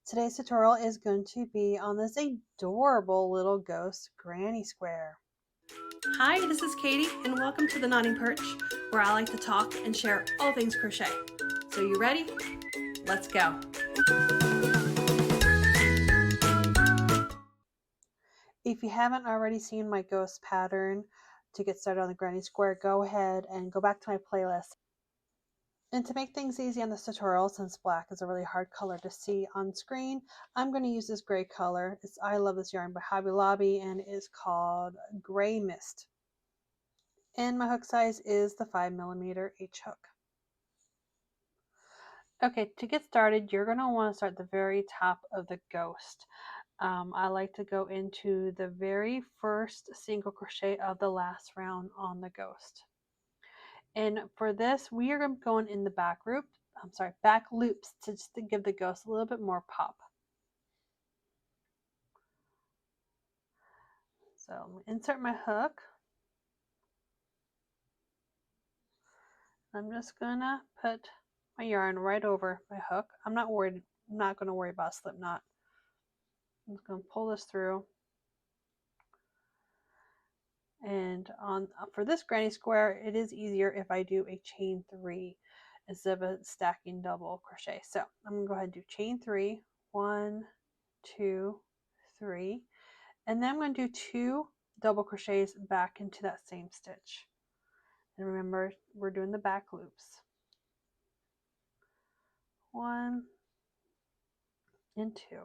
Today's tutorial is going to be on this adorable little ghost granny square. Hi, this is Katie and welcome to the Nodding Perch, where I like to talk and share all things crochet. So you ready? Let's go. If you haven't already seen my ghost pattern to get started on the granny square, go ahead and go back to my playlist. And to make things easy on this tutorial, since black is a really hard color to see on screen, I'm going to use this gray color. I love this yarn by Hobby Lobby and it is called Gray Mist. And my hook size is the 5mm H hook. Okay, to get started, you're going to want to start at the very top of the ghost. I like to go into the very first single crochet of the last round on the ghost. And for this, we are going in the back loops just to give the ghost a little bit more pop. So I'm going to insert my hook. I'm just going to put my yarn right over my hook. I'm not going to worry about a slip knot. I'm just going to pull this through. And for this granny square, it is easier if I do a chain 3 instead of a stacking double crochet. So I'm going to go ahead and do chain 3, 1, 2, 3, and then I'm going to do 2 double crochets back into that same stitch. And remember, we're doing the back loops. 1 and 2.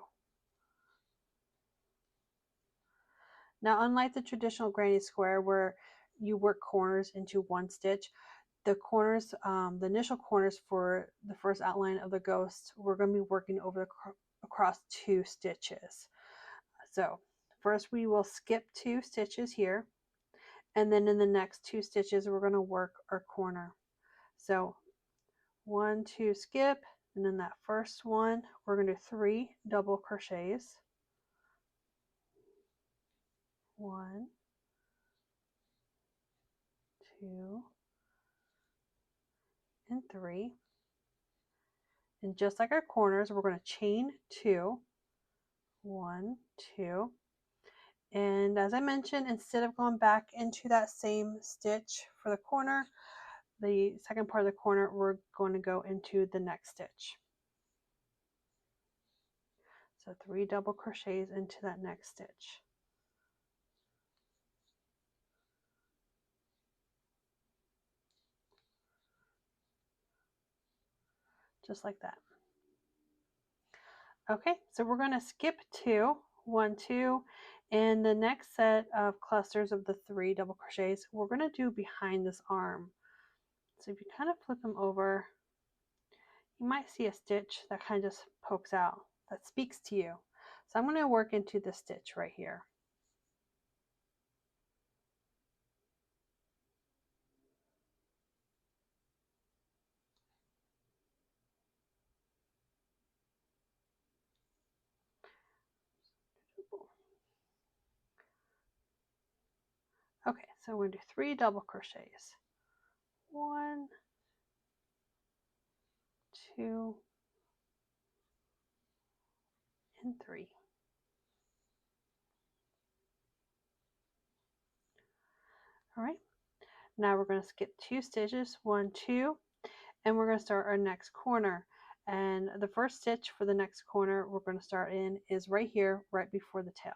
Now, unlike the traditional granny square where you work corners into one stitch, the corners, the initial corners for the first outline of the ghost, we're going to be working over across 2 stitches. So first we will skip 2 stitches here, and then in the next 2 stitches we're going to work our corner. So 1, 2, skip, and then that first one we're going to do 3 double crochets. 1, 2, and 3. And just like our corners, we're going to chain 2. 1, 2. And as I mentioned, instead of going back into that same stitch for the corner, the second part of the corner, we're going to go into the next stitch. So 3 double crochets into that next stitch. Just like that. Okay, so we're going to skip 2, 1, 2, and the next set of clusters of the 3 double crochets, we're going to do behind this arm. So if you kind of flip them over, you might see a stitch that kind of just pokes out, that speaks to you. So I'm going to work into this stitch right here. Okay, so we're going to do 3 double crochets. 1, 2, and 3. All right, now we're going to skip 2 stitches, 1, 2, and we're going to start our next corner. And the first stitch for the next corner we're going to start in is right here, right before the tail.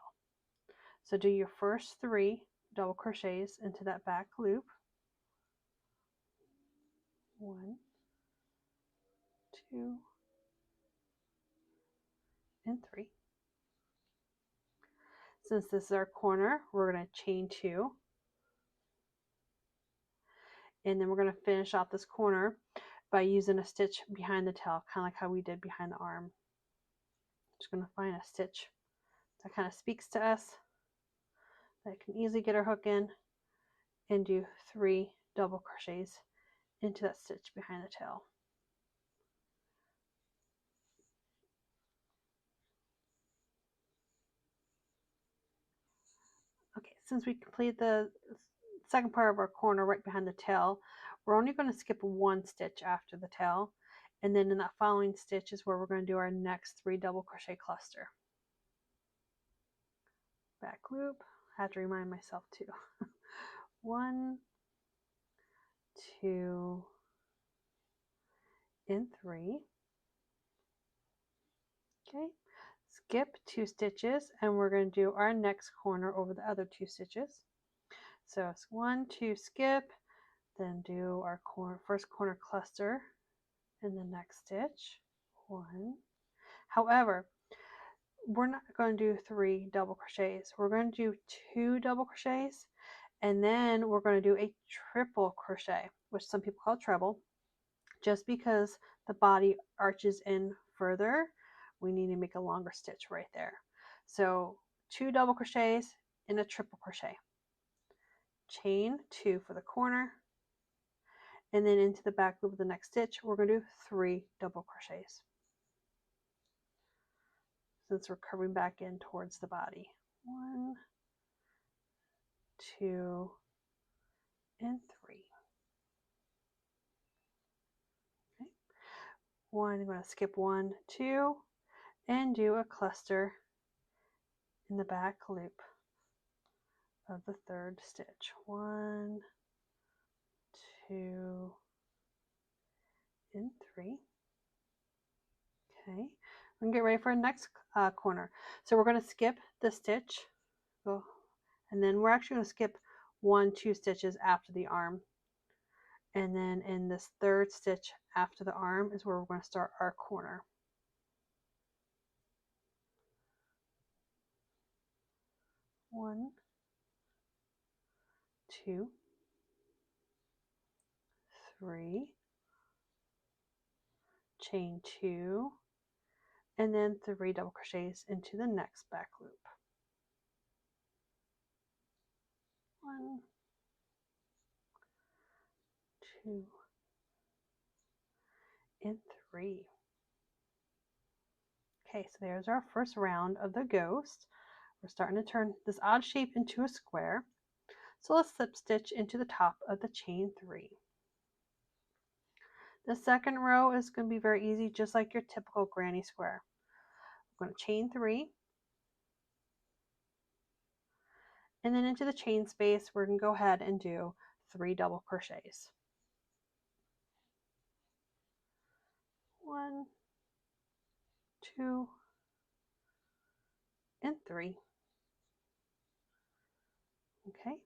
So do your first 3 double crochets into that back loop. 1, 2, and 3. Since this is our corner, we're going to chain 2. And then we're going to finish off this corner by using a stitch behind the tail, kind of like how we did behind the arm. Just going to find a stitch that kind of speaks to us, that can easily get our hook in, and do 3 double crochets into that stitch behind the tail. Okay, since we completed the second part of our corner right behind the tail, we're only going to skip 1 stitch after the tail, And then in that following stitch is where we're going to do our next 3 double crochet cluster. Back loop. I have to remind myself too. 1, 2, and 3. Okay, skip 2 stitches and we're going to do our next corner over the other 2 stitches. So it's 1, 2, skip, then do our first corner cluster in the next stitch. 1. However, we're not going to do 3 double crochets. We're going to do 2 double crochets, and then we're going to do a triple crochet, which some people call treble. Just because the body arches in further, we need to make a longer stitch right there. So 2 double crochets and a triple crochet. Chain 2 for the corner, and then into the back loop of the next stitch, we're going to do 3 double crochets. Since we're curving back in towards the body. 1, 2, and 3. Okay. 1, I'm going to skip 1, 2, and do a cluster in the back loop of the 3rd stitch. 1, 2, and 3. Okay, we're going to get ready for our next corner. So we're going to skip the stitch, and then we're actually going to skip 1, 2 stitches after the arm. And then in this 3rd stitch after the arm is where we're going to start our corner. 1, 2, 3, chain 2, and then 3 double crochets into the next back loop. 1, 2, and 3. Okay, so there's our first round of the ghost. We're starting to turn this odd shape into a square. So let's slip stitch into the top of the chain 3. The second row is going to be very easy, just like your typical granny square. We're going to chain 3. And then into the chain space, we're going to go ahead and do 3 double crochets. 1, 2, and 3. Okay,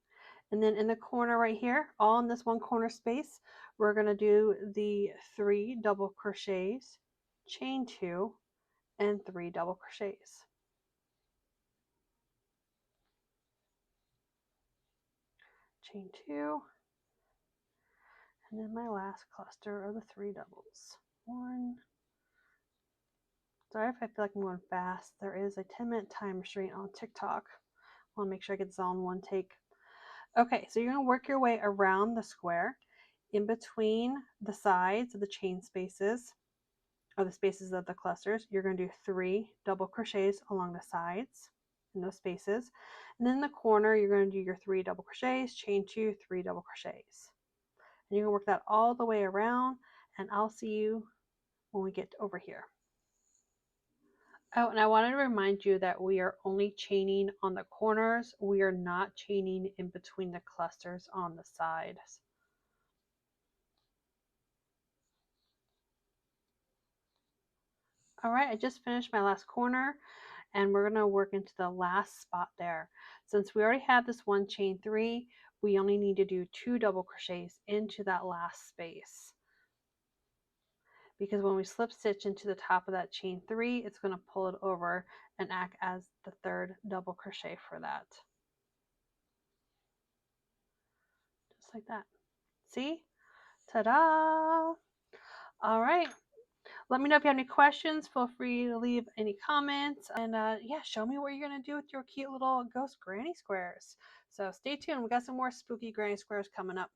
and then in the corner right here, all in this one corner space, we're going to do the 3 double crochets, chain 2, and 3 double crochets. Chain 2, and then my last cluster of the 3 doubles. 1. Sorry if I feel like I'm going fast. There is a 10-minute time restraint on TikTok. I want to make sure I get this all in one take. Okay, so you're going to work your way around the square. In between the sides of the chain spaces, or the spaces of the clusters, you're going to do 3 double crochets along the sides in those spaces. And then in the corner, you're going to do your 3 double crochets, chain 2, 3 double crochets. And you're going to work that all the way around, and I'll see you when we get over here. Oh, and I wanted to remind you that we are only chaining on the corners. We are not chaining in between the clusters on the sides. All right, I just finished my last corner, and we're going to work into the last spot there. Since we already have this one chain 3, we only need to do 2 double crochets into that last space. Because when we slip stitch into the top of that chain 3, it's going to pull it over and act as the 3rd double crochet for that. Just like that. See? Ta-da! All right. Let me know if you have any questions. Feel free to leave any comments. And yeah, show me what you're going to do with your cute little ghost granny squares. So stay tuned. We got some more spooky granny squares coming up.